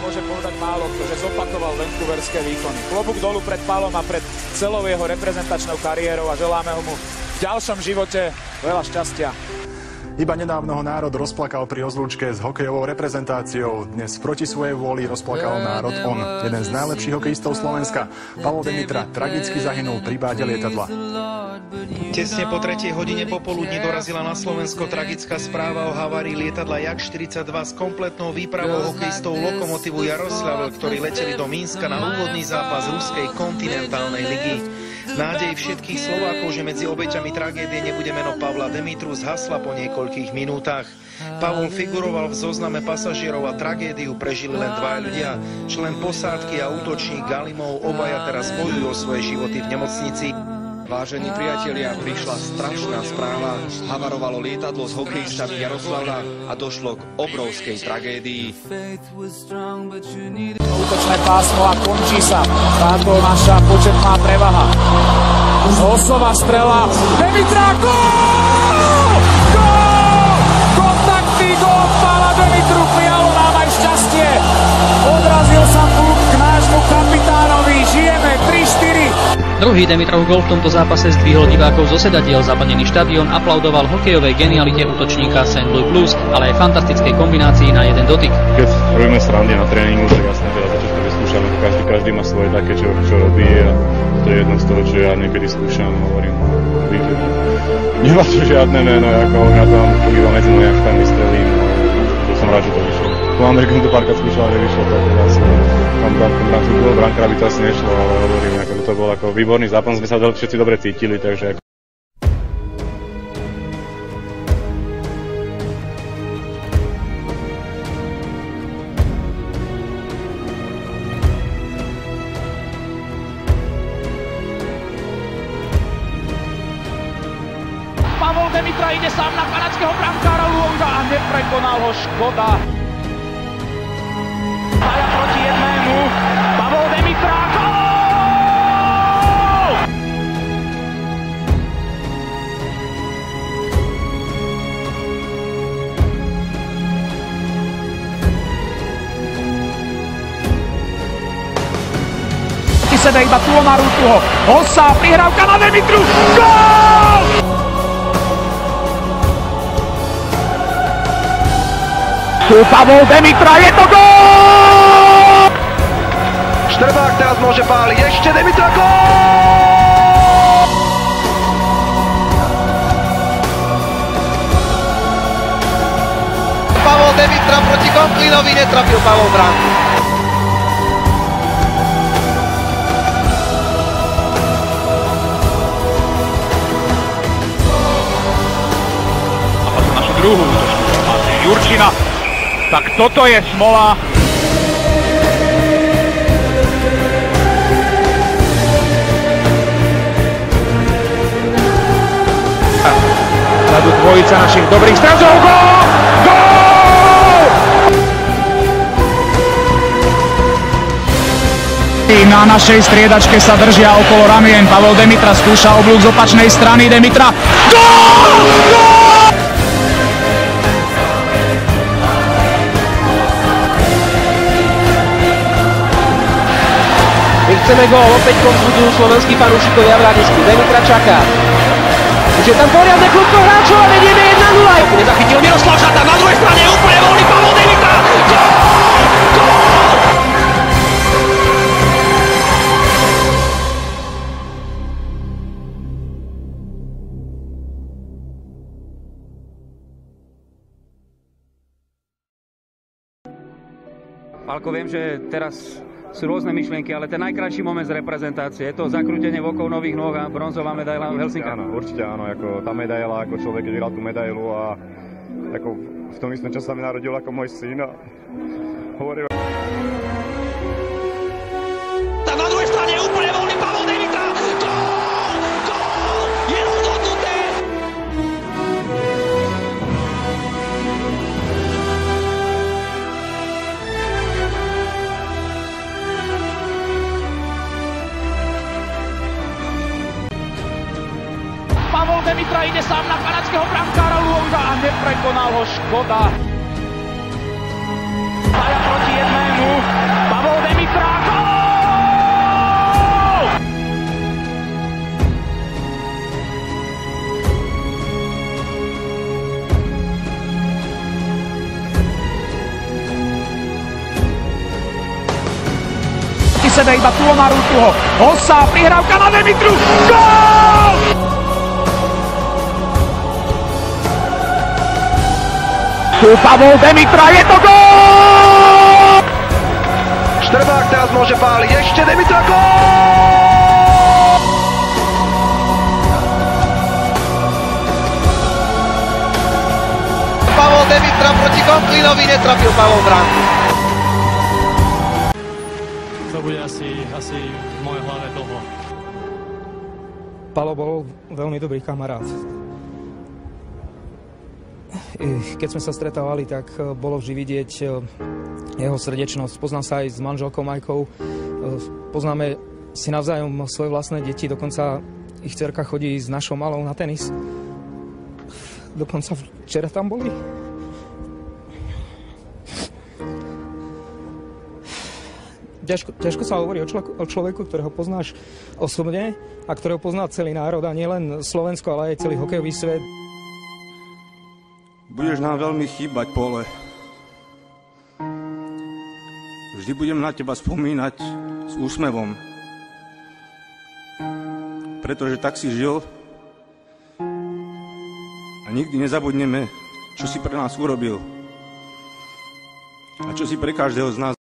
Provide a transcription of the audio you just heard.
môže povedať málo kto, že zopakoval vancouverské výkony. Klobúk dolu pred Pálom a pred celou jeho reprezentačnou kariérou a želáme mu v ďalšom živote veľa šťastia. Iba nedávno ho národ rozplakal pri rozlúčke s hokejovou reprezentáciou. Dnes proti svojej vôli rozplakal národ on, jeden z najlepších hokejistov Slovenska. Pavol Demitra tragicky zahynul pri páde lietadla. Tesne po 3. hodine popoludní dorazila na Slovensko tragická správa o havárii lietadla Jak-42 s kompletnou výpravou hokejistov Lokomotívu Jaroslavl, ktorí leteli do Mínska na úvodný zápas ruskej kontinentálnej ligy. Nádej všetkých Slovákov, že medzi obeťami tragédie nebude meno Pavla Demitru, zhasla po niekoľkých minútach. Pavol figuroval v zozname pasažierov a tragédiu prežili len dvaja ľudia. Člen posádky a útočník Galimov, obaja teraz bojujú o svoje životy v nemocnici. Vážení priatelia, prišla strašná správa. Havarovalo lietadlo s hokejistami Jaroslavla a došlo k obrovskej tragédii. Útočné pásmo a končí sa. Táto naša početná prevaha. Osová strela. Demitra, gól! Gól! Kontaktný gól Pavla Demitru. Prijalo nám aj šťastie. Odrazil sa puk k nášmu kapitánovi. Žijeme 3-4. Druhý Demitrov gól v tomto zápase zdvihol divákov zo sedadiel. Zaplnený štadión aplaudoval hokejovej genialite útočníka St. Louis Blues, ale aj fantastickej kombinácii na jeden dotyk. Keď robíme srandy na tréningu, tak jasne veľa za čo vyskúšame. Každý má svoje také, čo robí a to je jedno z toho, čo ja niekedy skúšam. Hovorím, nemá to žiadne meno, ako ja tam iba medzi nojačkami vystrelím. To som rád, že to vyšlo. Tu Ameriku to párkrát skúšal, že vyšlo, tak asi tam bol brankára, by to asi nešlo, ale hovorím, ako to bol ako výborný zápas, sme sa všetci dobre cítili, takže ako... Pavol Demitra ide sám na kanadského brankára Luonga a neprekonal ho Škoda. Dvaja proti jednému. Pavol Demitra, gól! Ty sebe iba Tuomaru Tuho. Hossa, prihrávka na Demitru. Gól! Tu Pavol Demitra, je to gól! Štrbák teraz môže páliť, ešte Demitra, gól! Pavol Demitra proti Konklinovi, netrafil Pavol bránku. A potom našu druhú útočnú formáciu Jurčina. Tak toto je smola. Zadu dvojica našich dobrých strážov. Gól! Gól! Na našej striedačke sa držia okolo ramien. Pavol Demitra skúša oblúk z opačnej strany. Demitra. Gól! Gól! Chceme gól, opäť konfúzujú slovenskí fanúšikovia v hľadisku. Demitra čaká. Už je tam poriadne klubko hráčov a vedieme 1-0. Nezachytil Miroslav Žata, na druhej strane úplne voľný Pavol Demitra. Gól! Gól! Pálko, viem, že teraz sú rôzne myšlienky, ale ten najkrajší moment z reprezentácie je to zakrútenie vokov nových nôh a bronzová medaila v Helsinkách. Áno, určite áno, ako tá medaila, ako človek, keď vyhral tú medailu a ako v tom istom čase sa mi narodil ako môj syn a hovorím... Tam na druhej strane je úplne voľný Pavol Demitra. Gól! Gól! Je rozhodnuté! Pavol Demitra ide sám na kanadského brankára Luonga a neprekonal ho Škoda. Dvaja proti jednému. sebe iba Tuomarutuho. Hossa, prihrávka na Demitru. Gól! Tu Pavol Demitra, je to gól! Štrbák teraz môže páliť, ešte Demitra, gól! Pavol Demitra proti Konklinovi, netrafil Pavol bránku. To bude asi v mojej hlave dlho. Palo bol veľmi dobrý kamarát. Keď sme sa stretávali, tak bolo vždy vidieť jeho srdečnosť. Poznám sa aj s manželkou Majkou. Poznáme si navzájom svoje vlastné deti. Dokonca ich dcerka chodí s našou malou na tenis. Dokonca včera tam boli. Ťažko sa hovorí o človeku, ktorého poznáš osobne a ktorého pozná celý národ a nielen Slovensko, ale aj celý hokejový svet. Budeš nám veľmi chýbať, Pole. Vždy budem na teba spomínať s úsmevom. Pretože tak si žil a nikdy nezabudneme, čo si pre nás urobil a čo si pre každého z nás